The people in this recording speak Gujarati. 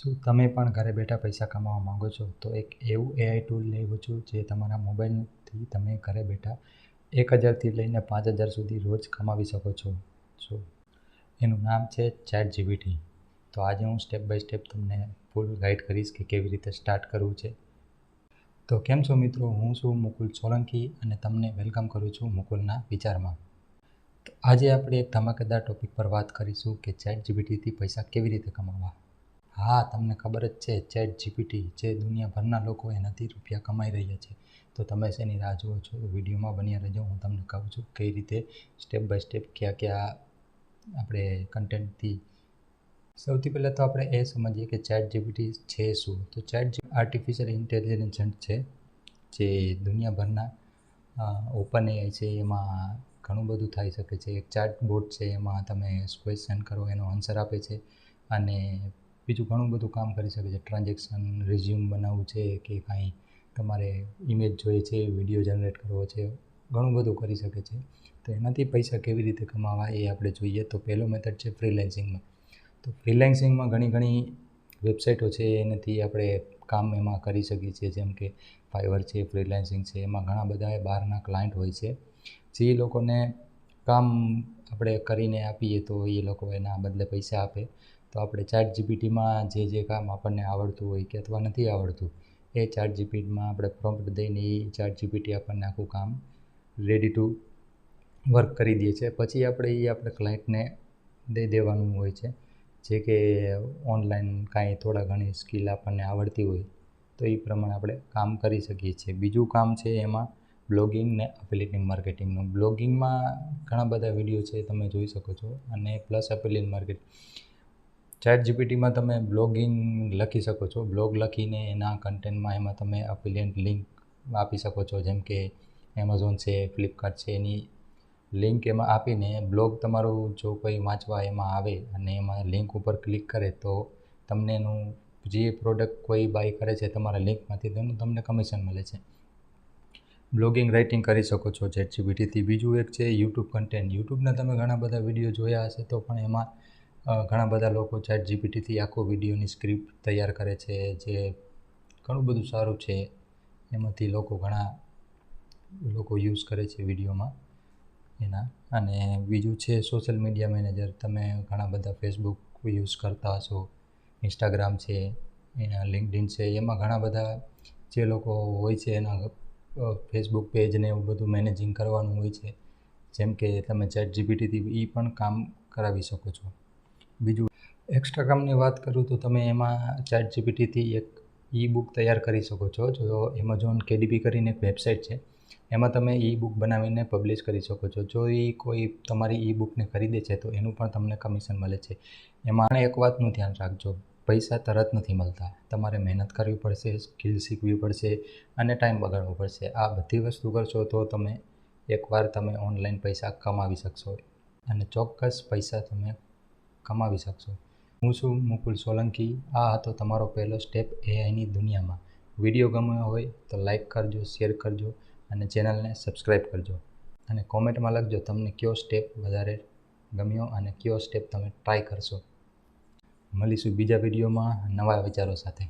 શું તમે પણ ઘરે બેઠા પૈસા કમાવા માંગો છો? તો એક એવું એઆઈ ટૂલ લેવું છું જે તમારા મોબાઈલથી તમે ઘરે બેઠા 1000થી લઈને 5000 સુધી રોજ કમાવી શકો છો. એનું નામ છે ચેટજીપીટી. તો આજે હું સ્ટેપ બાય સ્ટેપ તમને ફૂલ ગાઈડ કરીશ કે કેવી રીતે સ્ટાર્ટ કરવું છે. તો કેમ છો મિત્રો, હું છું મુકુલ સોલંકી અને તમને વેલકમ કરું છું મુકુલના વિચારમાં. તો આજે આપણે એક ધમાકેદાર ટોપિક પર વાત કરીશું કે ચેટજીપીટીથી પૈસા કેવી રીતે કમાવા. હા, તમને ખબર જ છે, ચેટજીપીટી જે દુનિયાભરના લોકો એનાથી રૂપિયા કમાઈ રહ્યા છે. તો તમે શેની રાહ જુઓ છો? વિડીયોમાં બન્યા રહેજો. હું તમને કહું છું કઈ રીતે સ્ટેપ બાય સ્ટેપ કયા આપણે કન્ટેન્ટથી. સૌથી પહેલાં તો આપણે એ સમજીએ કે ચેટજીપીટી છે શું. તો ચેટજીપીટી આર્ટિફિશિયલ ઇન્ટેલિજન્સ છે જે દુનિયાભરના ઓપન એઆઈ છે, એમાં ઘણું બધું થઈ શકે છે. એક ચાટ બોટ છે, એમાં તમે ક્વેશ્ચન કરો એનો આન્સર આપે છે અને બીજું ઘણું બધું કામ કરી શકે છે. ટ્રાન્ઝેક્શન, રિઝ્યુમ બનાવવું છે કે કાંઈ તમારે ઇમેજ જોઈએ છે, વિડીયો જનરેટ કરવો છે, ઘણું બધું કરી શકે છે. તો એનાથી પૈસા કેવી રીતે કમાવા એ આપણે જોઈએ. તો પહેલો મેથડ છે ફ્રીલેન્સિંગમાં. તો ફ્રીલેન્સિંગમાં ઘણી વેબસાઇટો છે, એનાથી આપણે કામ એમાં કરી શકીએ છીએ. જેમ કે ફાઈવર છે, ફ્રીલેન્સિંગ છે, એમાં ઘણા બધા બહારના ક્લાયન્ટ હોય છે જે લોકોને કામ આપણે કરીને આપીએ તો એ લોકો એના બદલે પૈસા આપે. તો આપણે ચેટજીપીટીમાં જે કામ આપણને આવડતું હોય કે અથવા નથી આવડતું એ ચેટજીપીટીમાં આપણે પ્રોમ્પ્ટ દઈને એ ચેટજીપીટી આપણને આખું કામ રેડી ટુ વર્ક કરી દે છે. પછી આપણે ક્લાયન્ટને દઈ દેવાનું હોય છે. જે કે ઓનલાઈન કાંઈ થોડા ઘણી સ્કિલ આપણને આવડતી હોય તો એ પ્રમાણે આપણે કામ કરી શકીએ છીએ. બીજું કામ છે એમાં બ્લોગિંગ ને એફિલિએટ માર્કેટિંગનું. બ્લોગિંગમાં ઘણા બધા વિડીયો છે, તમે જોઈ શકો છો, અને પ્લસ એફિલિએટ માર્કેટિંગ. ચેટજીપીટીમાં તમે બ્લોગિંગ લખી શકો છો. બ્લોગ લખીને એના કન્ટેન્ટમાં એમાં તમે એફિલિએટ લિંક આપી શકો છો. જેમ કે એમેઝોન છે, ફ્લિપકાર્ટ છે, એની લિંક એમાં આપીને બ્લોગ તમારું જો કોઈ વાંચવા એમાં આવે અને એમાં લિંક ઉપર ક્લિક કરે તો તમને એનું જે પ્રોડક્ટ કોઈ બાય કરે છે તમારા લિંકમાંથી તેનું તમને કમિશન મળે છે. બ્લોગિંગ રાઇટિંગ કરી શકો છો ચેટજીપીટીથી. બીજું એક છે યુટ્યુબ કન્ટેન્ટ. યુટ્યુબના તમે ઘણા બધા વિડીયો જોયા હશે તો પણ એમાં ઘણા બધા લોકો ચેટજીપીટીથી આખો વિડીયોની સ્ક્રિપ્ટ તૈયાર કરે છે, જે ઘણું બધું સારું છે. એમાંથી ઘણા લોકો યુઝ કરે છે વિડીયોમાં એના. અને બીજું છે સોશિયલ મીડિયા મેનેજર. તમે ઘણા બધા ફેસબુક યુઝ કરતા હશો, ઇન્સ્ટાગ્રામ છે, એના લિંક્ડઇન છે, એમાં ઘણા બધા જે લોકો હોય છે એના ફેસબુક પેજને એવું બધું મેનેજિંગ કરવાનું હોય છે. જેમ કે તમે ચેટજીપીટીથી એ પણ કામ કરાવી શકો છો. બીજું એક્સ્ટ્રા કામની વાત કરું તો તમે એમાં ચેટજીપીટીથી એક ઈ બુક તૈયાર કરી શકો છો. જો એમેઝોન KDP કરીને એક વેબસાઇટ છે, એમાં તમે ઈ બુક બનાવીને પબ્લિશ કરી શકો છો. જો એ કોઈ તમારી ઈ બુકને ખરીદે છે તો એનું પણ તમને કમિશન મળે છે. એમાં એક વાતનું ધ્યાન રાખજો, પૈસા તરત નથી મળતા. તમારે મહેનત કરવી પડશે, સ્કિલ શીખવી પડશે અને ટાઈમ બગાડવો પડશે. આ બધી વસ્તુ કરશો તો તમે એકવાર તમે ઓનલાઈન પૈસા કમાવી શકશો અને ચોક્કસ પૈસા તમે કમાવી શકશો. હું છું મુકુલ સોલંકી. આ હતો તમારો પહેલો સ્ટેપ એઆઈની દુનિયામાં. વિડીયો ગમ્યો હોય તો લાઈક કરજો, શેર કરજો અને ચેનલને સબસ્ક્રાઈબ કરજો. અને કોમેન્ટમાં લખજો તમને કયો સ્ટેપ વધારે ગમ્યો અને કયો સ્ટેપ તમે ટ્રાય કરશો. મળીશું બીજા વિડીયોમાં નવા વિચારો સાથે.